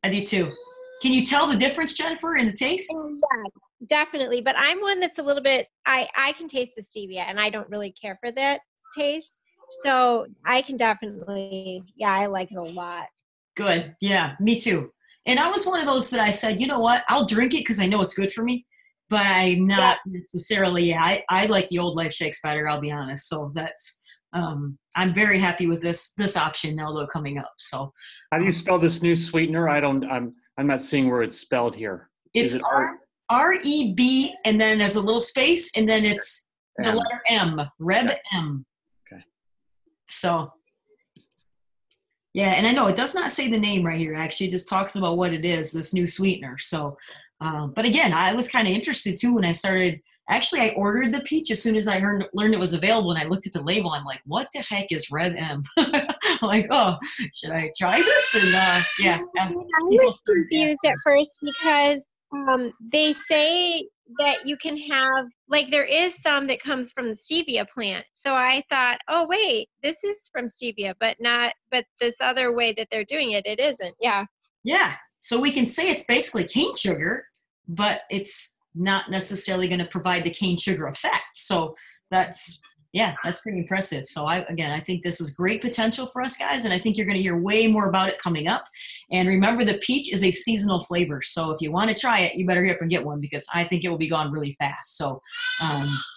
I do too. Can you tell the difference, Jennifer, in the taste? Oh, yeah, definitely. But I'm one that's a little bit, I can taste the stevia and I don't really care for that taste. So I can definitely, yeah, I like it a lot. Good. Yeah, me too. And I was one of those that I said, you know what? I'll drink it because I know it's good for me, but I'm Yeah. not necessarily. Yeah, I like the old life shakes better. I'll be honest. So that's. I'm very happy with this option now though coming up. So How do you um, spell this new sweetener? I'm not seeing where it's spelled here. it's Is it R REB and then there's a little space and then it's the M? letter M, Reb Okay. M. Okay. So yeah, and I know it does not say the name right here. Actually, it just talks about what it is, this new sweetener. So, but again, I was kind of interested too when I started. Actually, I ordered the peach as soon as I learned it was available, and I looked at the label. I'm like, "What the heck is Red M?" I'm like, "Oh, should I try this?" And yeah, I people was started confused asking. at first because they say that you can have, like, there is some that comes from the stevia plant. So I thought, oh, wait, this is from stevia, but this other way that they're doing it, it isn't. Yeah. Yeah, so we can say it's basically cane sugar, but it's not necessarily going to provide the cane sugar effect. So that's yeah, that's pretty impressive. So I think this is great potential for us guys, and I think you're going to hear way more about it coming up. And remember, the peach is a seasonal flavor, so if you want to try it, you better hurry up and get one because I think it will be gone really fast. So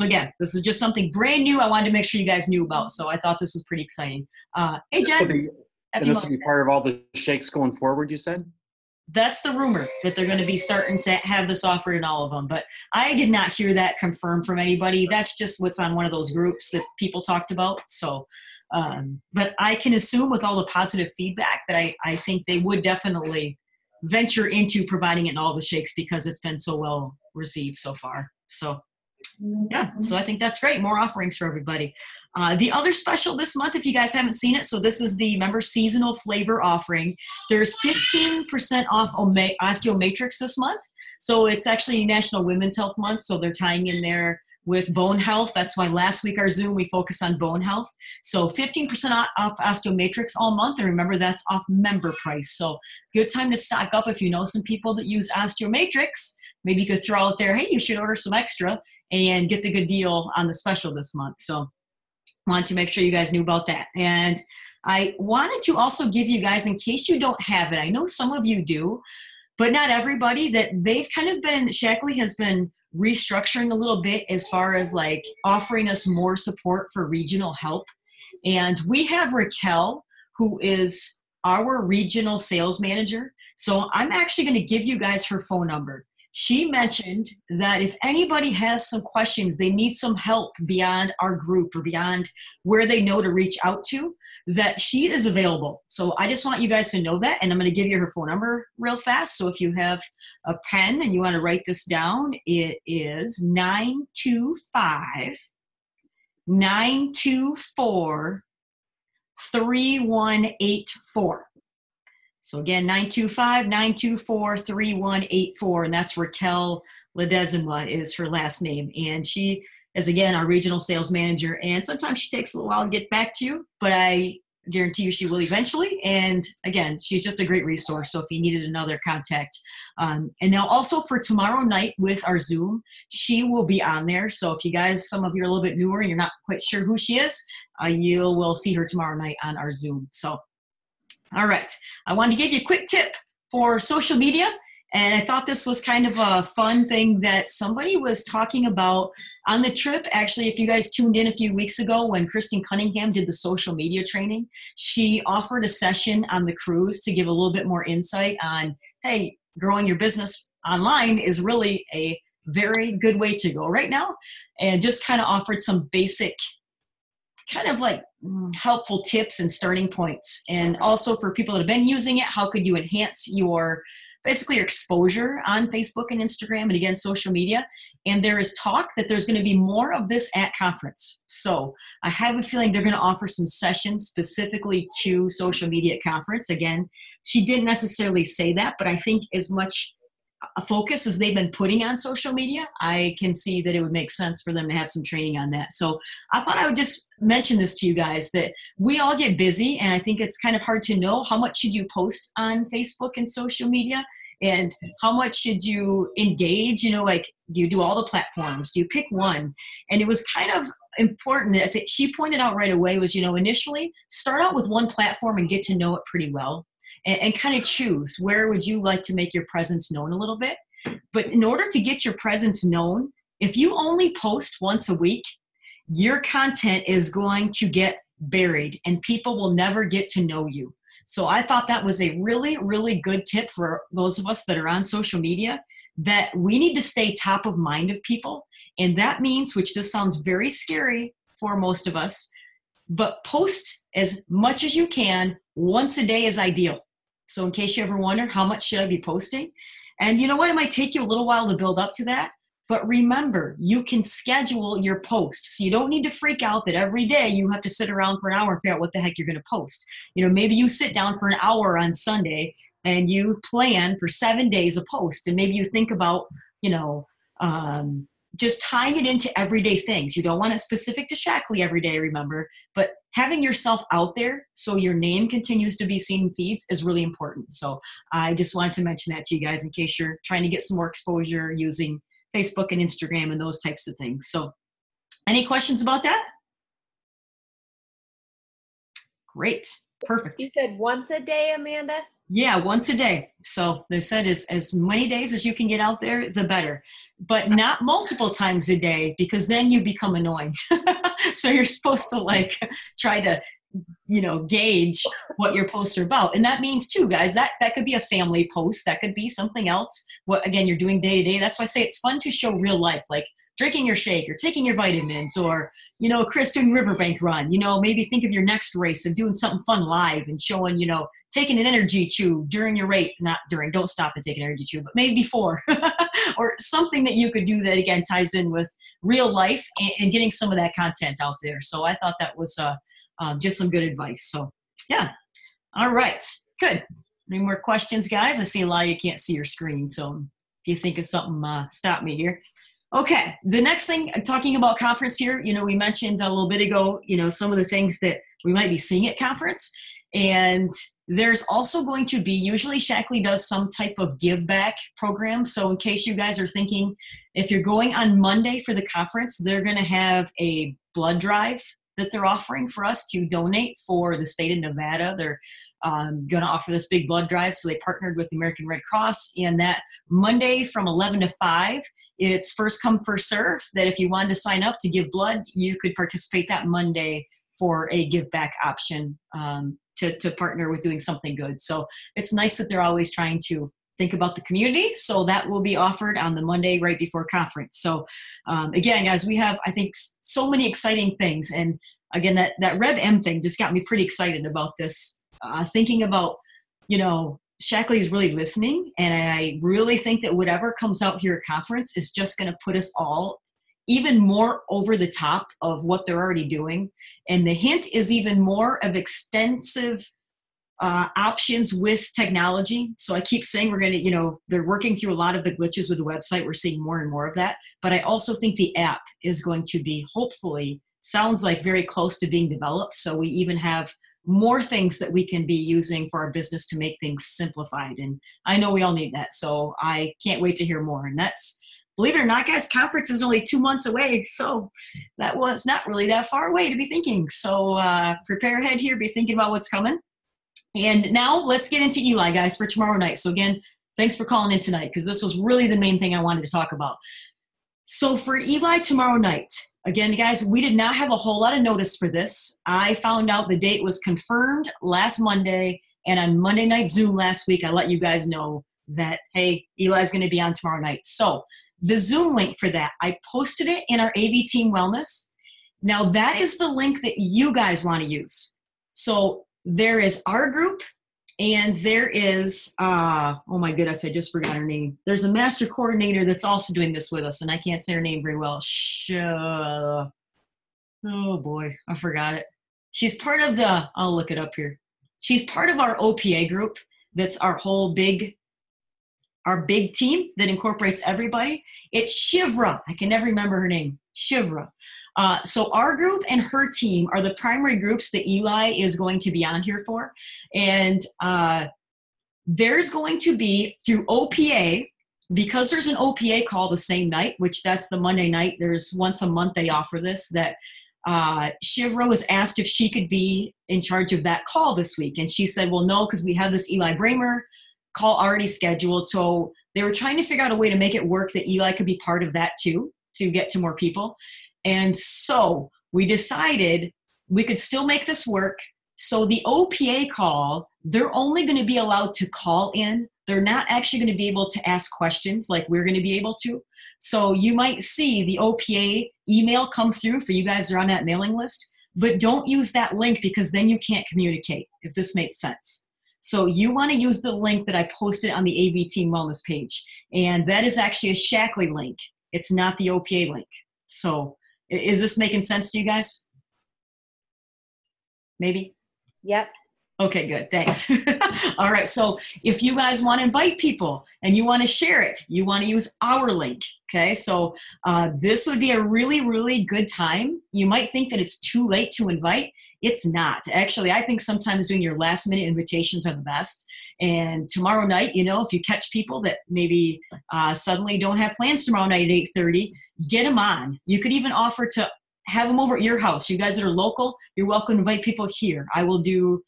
again, this is just something brand new. I wanted to make sure you guys knew about. So I thought this was pretty exciting. Hey, This will Jen, be, and happy this will Mother's be Day. part of all the shakes going forward, you said? That's the rumor that they're going to be starting to have this offered in all of them. But I did not hear that confirmed from anybody. That's just what's on one of those groups that people talked about. So, but I can assume with all the positive feedback that I think they would definitely venture into providing it in all the shakes because it's been so well received so far. So yeah, so I think that's great. More offerings for everybody. The other special this month, if you guys haven't seen it, so this is the member seasonal flavor offering. There's 15% off Osteomatrix this month. So it's actually National Women's Health Month, so they're tying in there with bone health. That's why last week our Zoom, we focused on bone health. So 15% off Osteomatrix all month. And remember, that's off member price. So good time to stock up if you know some people that use Osteomatrix. Maybe you could throw out there, hey, you should order some extra and get the good deal on the special this month. So wanted to make sure you guys knew about that. And I wanted to also give you guys, in case you don't have it, I know some of you do, but not everybody, that they've kind of been, Shaklee has been restructuring a little bit as far as like offering us more support for regional help. And we have Raquel, who is our regional sales manager. So I'm actually going to give you guys her phone number. She mentioned that if anybody has some questions, they need some help beyond our group or beyond where they know to reach out to, that she is available. So I just want you guys to know that, and I'm going to give you her phone number real fast. So if you have a pen and you want to write this down, it is 925-924-3184. So again, 925-924-3184, and that's Raquel Ledesma is her last name. And she is, again, our regional sales manager. And sometimes she takes a little while to get back to you, but I guarantee you she will eventually. And again, she's just a great resource. So if you needed another contact. And now also for tomorrow night with our Zoom, she will be on there. So if you guys, some of you are a little bit newer and you're not quite sure who she is, you will see her tomorrow night on our Zoom. So all right. I wanted to give you a quick tip for social media, and I thought this was kind of a fun thing that somebody was talking about on the trip. Actually, if you guys tuned in a few weeks ago when Kristen Cunningham did the social media training, she offered a session on the cruise to give a little bit more insight on, hey, growing your business online is really a very good way to go right now, and just kind of offered some basic kind of like helpful tips and starting points. And also for people that have been using it, how could you enhance your basically your exposure on Facebook and Instagram and again, social media. And there is talk that there's going to be more of this at conference. So I have a feeling they're going to offer some sessions specifically to social media at conference. Again, she didn't necessarily say that, but I think as much a focus as they've been putting on social media, I can see that it would make sense for them to have some training on that. So I thought I would just mention this to you guys, that we all get busy, and I think it's kind of hard to know how much should you post on Facebook and social media, and how much should you engage, like, do you do all the platforms? Do you pick one? And it was kind of important that she pointed out right away was, initially start out with one platform and get to know it pretty well, and kind of choose where would you like to make your presence known a little bit. But in order to get your presence known, if you only post once a week, your content is going to get buried and people will never get to know you. So I thought that was a really, really good tip for those of us that are on social media, that we need to stay top of mind of people. And that means, which this sounds very scary for most of us, but post as much as you can. Once a day is ideal. So in case you ever wonder, how much should I be posting? And you know what? It might take you a little while to build up to that. But remember, you can schedule your post. So you don't need to freak out that every day you have to sit around for an hour and figure out what the heck you're going to post. Maybe you sit down for an hour on Sunday and you plan for 7 days a post. And maybe you think about, just tying it into everyday things. You don't want it specific to Shaklee every day, remember, but having yourself out there so your name continues to be seen in feeds is really important. So I just wanted to mention that to you guys in case you're trying to get some more exposure using Facebook and Instagram and those types of things. So any questions about that? Great. Perfect. You said once a day, Amanda? Yeah, once a day. So they said as many days as you can get out there, the better. But not multiple times a day, because then you become annoying. So you're supposed to try to, gauge what your posts are about. And that means too, guys, that could be a family post. That could be something else. What, again, you're doing day to day. That's why I say it's fun to show real life, like drinking your shake or taking your vitamins, or, Chris doing riverbank run, maybe think of your next race and doing something fun live and showing, taking an energy chew during your race, not during, don't stop and take an energy chew, but maybe before, or something that you could do that again ties in with real life and getting some of that content out there. So I thought that was just some good advice. So yeah. All right. Good. Any more questions, guys? I see a lot of you can't see your screen. So if you think of something, stop me here. Okay, the next thing, talking about conference here, we mentioned a little bit ago, some of the things that we might be seeing at conference. And there's also going to be, usually Shaklee does some type of give back program. So in case you guys are thinking, if you're going on Monday for the conference, they're going to have a blood drive that they're offering for us to donate for the state of Nevada. They're going to offer this big blood drive. So they partnered with the American Red Cross, and that Monday from 11 to 5, it's first come, first serve, that if you wanted to sign up to give blood, you could participate that Monday for a give back option to partner with doing something good. So it's nice that they're always trying to think about the community. So that will be offered on the Monday right before conference. So again, guys, we have, I think, so many exciting things. And again, that RevM thing just got me pretty excited about this. Thinking about, Shaklee is really listening. And I really think that whatever comes out here at conference is just going to put us all even more over the top of what they're already doing. And the hint is even more of extensive options with technology. So I keep saying we're going to, they're working through a lot of the glitches with the website. We're seeing more and more of that. But I also think the app is going to be, hopefully, sounds like very close to being developed. So we even have more things that we can be using for our business to make things simplified. And I know we all need that. So I can't wait to hear more. And that's, believe it or not, guys, conference is only 2 months away. So that was not really that far away to be thinking. So prepare ahead here, be thinking about what's coming. And now let's get into Eli, guys, for tomorrow night. So again, thanks for calling in tonight, because this was really the main thing I wanted to talk about. So for Eli tomorrow night, again, guys, we did not have a whole lot of notice for this. I found out the date was confirmed last Monday, and on Monday Night Zoom last week, I let you guys know that, hey, Eli's going to be on tomorrow night. So the Zoom link for that, I posted it in our AV Team Wellness. Now that is the link that you guys want to use. So there is our group, and there is, oh my goodness, I just forgot her name. There's a master coordinator that's also doing this with us, and I can't say her name very well. Oh boy, I forgot it. She's part of the, I'll look it up here. She's part of our OPA group. That's our whole big our big team that incorporates everybody. It's Shivra. I can never remember her name. Shivra. So our group and her team are the primary groups that Eli is going to be on here for. And there's going to be, through OPA, because there's an OPA call the same night, which that's the Monday night, there's once a month they offer this, that Shivra was asked if she could be in charge of that call this week. And she said, well, no, because we have this Eli Bramer call already scheduled. So they were trying to figure out a way to make it work that Eli could be part of that too, to get to more people. And so we decided we could still make this work. So the OPA call, they're only going to be allowed to call in. They're not actually going to be able to ask questions like we're going to be able to. So you might see the OPA email come through for you guys that are on that mailing list, but don't use that link because then you can't communicate, if this makes sense. So you want to use the link that I posted on the AV Team Wellness page. And that is actually a Shaklee link. It's not the OPA link. So is this making sense to you guys? Maybe? Yep. Okay, good. Thanks. All right. So if you guys want to invite people and you want to share it, you want to use our link. Okay. So this would be a really, really good time. You might think that it's too late to invite. It's not. Actually, I think sometimes doing your last minute invitations are the best. And tomorrow night, you know, if you catch people that maybe suddenly don't have plans tomorrow night at 8:30, get them on. You could even offer to have them over at your house. You guys that are local, you're welcome to invite people here. I will do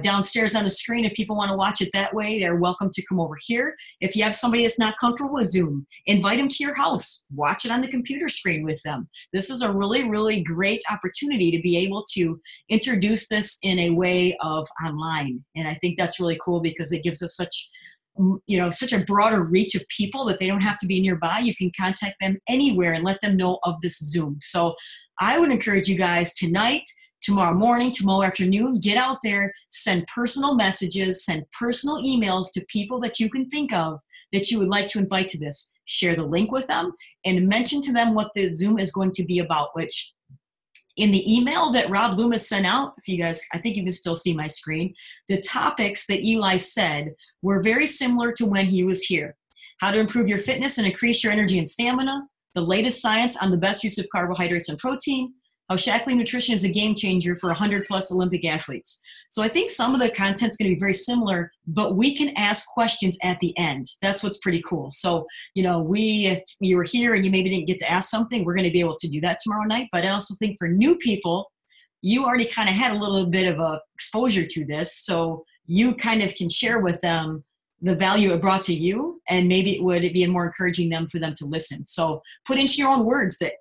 downstairs on the screen. If people want to watch it that way, they're welcome to come over here. If you have somebody that's not comfortable with Zoom, invite them to your house. Watch it on the computer screen with them. This is a really, really great opportunity to be able to introduce this in a way of online. And I think that's really cool because it gives us such a broader reach of people that they don't have to be nearby. You can contact them anywhere and let them know of this Zoom. So I would encourage you guys tonight, tomorrow morning, tomorrow afternoon, get out there, send personal messages, send personal emails to people that you can think of that you would like to invite to this. Share the link with them and mention to them what the Zoom is going to be about, which in the email that Rob Loomis sent out, if you guys, I think you can still see my screen, the topics that Eli said were very similar to when he was here. How to improve your fitness and increase your energy and stamina, the latest science on the best use of carbohydrates and protein, how Shaklee Nutrition is a game changer for 100+ Olympic athletes. So I think some of the content's going to be very similar, but we can ask questions at the end. That's what's pretty cool. So, if you were here and you maybe didn't get to ask something, we're going to be able to do that tomorrow night. But I also think for new people, you already kind of had a little bit of a exposure to this. So you kind of can share with them the value it brought to you, and maybe it would be more encouraging them for them to listen. So put into your own words that,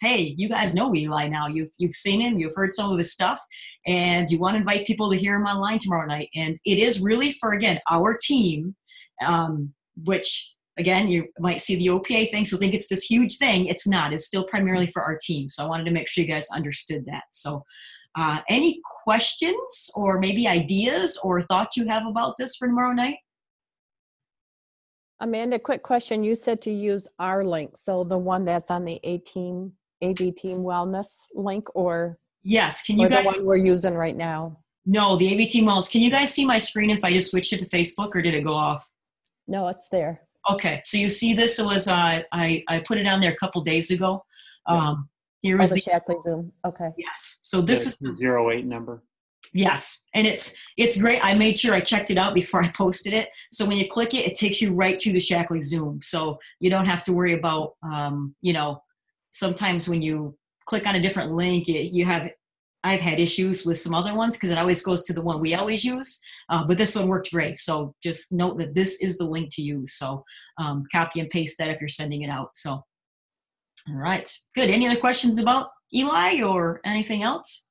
hey, you guys know Eli now. You've seen him, you've heard some of his stuff, and you want to invite people to hear him online tomorrow night. And it is really for, again, our team, which, again, you might see the OPA thing, so think it's this huge thing. It's not. It's still primarily for our team. So I wanted to make sure you guys understood that. So any questions or maybe ideas or thoughts you have about this for tomorrow night? Amanda, quick question. You said to use our link, so the one that's on the AV Team Wellness link, or yes, can you guys? The one we're using right now? No, the AV Team Wellness. Can you guys see my screen if I just switched it to Facebook, or did it go off? No, it's there. Okay, so you see this. It was I put it on there a couple days ago. Here was the Shaklee Zoom. Okay. Yes. So this is the 08 number. Yes, and it's great. I made sure I checked it out before I posted it. So when you click it, it takes you right to the Shaklee Zoom. So you don't have to worry about, sometimes when you click on a different link, I've had issues with some other ones because it always goes to the one we always use. But this one worked great. So just note that this is the link to use. So copy and paste that if you're sending it out. So, all right, good. Any other questions about Eli or anything else?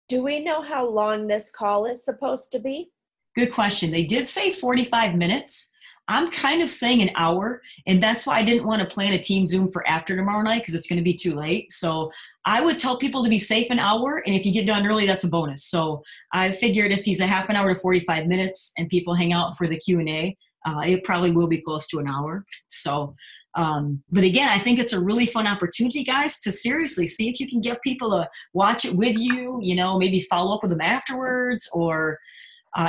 Do we know how long this call is supposed to be? Good question. They did say 45 minutes. I'm kind of saying an hour, and that's why I didn't want to plan a team Zoom for after tomorrow night because it's going to be too late. So I would tell people to be safe an hour, and if you get done early, that's a bonus. So I figured if he's a half an hour to 45 minutes and people hang out for the Q&A, it probably will be close to an hour. So, but again, I think it's a really fun opportunity, guys, to seriously see if you can get people to watch it with you, maybe follow up with them afterwards, or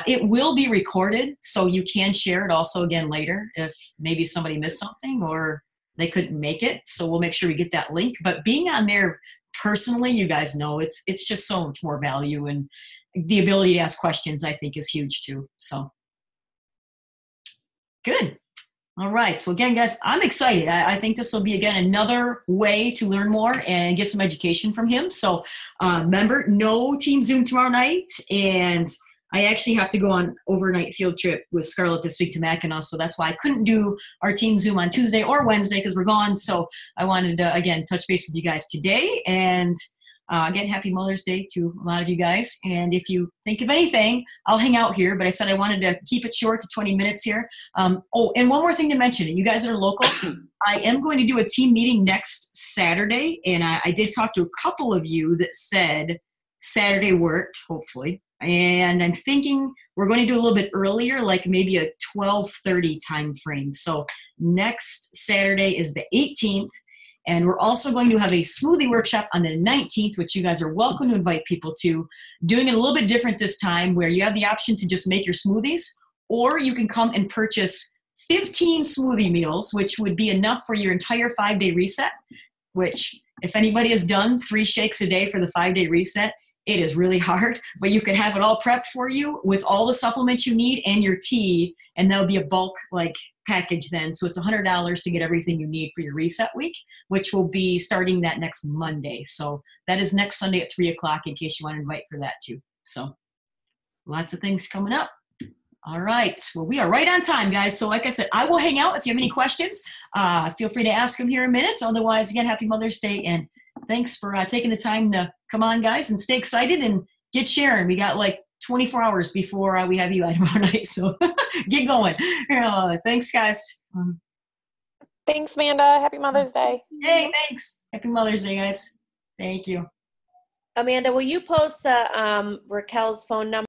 It will be recorded, so you can share it also again later if maybe somebody missed something or they couldn't make it. So we'll make sure we get that link. But being on there personally, you guys know it's just so much more value, and the ability to ask questions, I think, is huge too. So good. All right. So again, guys, I'm excited. I think this will be, again, another way to learn more and get some education from him. So remember, no Team Zoom tomorrow night. And I actually have to go on overnight field trip with Scarlett this week to Mackinac. So that's why I couldn't do our Team Zoom on Tuesday or Wednesday because we're gone. So I wanted to, again, touch base with you guys today. And again, happy Mother's Day to a lot of you guys. And if you think of anything, I'll hang out here. But I said I wanted to keep it short to 20 minutes here. Oh, and one more thing to mention. You guys that are local, I am going to do a team meeting next Saturday. And I did talk to a couple of you that said Saturday worked, hopefully. And I'm thinking we're going to do a little bit earlier, like maybe a 12:30 time frame. So next Saturday is the 18th. And we're also going to have a smoothie workshop on the 19th, which you guys are welcome to invite people to. Doing it a little bit different this time, where you have the option to just make your smoothies, or you can come and purchase 15 smoothie meals, which would be enough for your entire 5-day reset, which if anybody has done 3 shakes a day for the 5-day reset, it is really hard, but you can have it all prepped for you with all the supplements you need and your tea, and that'll be a bulk package then. So it's $100 to get everything you need for your reset week, which will be starting that next Monday. So that is next Sunday at 3 o'clock in case you want to invite for that too. So lots of things coming up. All right. Well, we are right on time, guys. So like I said, I will hang out. If you have any questions, feel free to ask them here in a minute. Otherwise, again, happy Mother's Day. And thanks for taking the time to come on, guys, and stay excited and get sharing. We got 24 hours before we have you out tomorrow night. So get going. Thanks, guys. Thanks, Amanda. Happy Mother's Day. Hey, thanks. Happy Mother's Day, guys. Thank you. Amanda, will you post Raquel's phone number?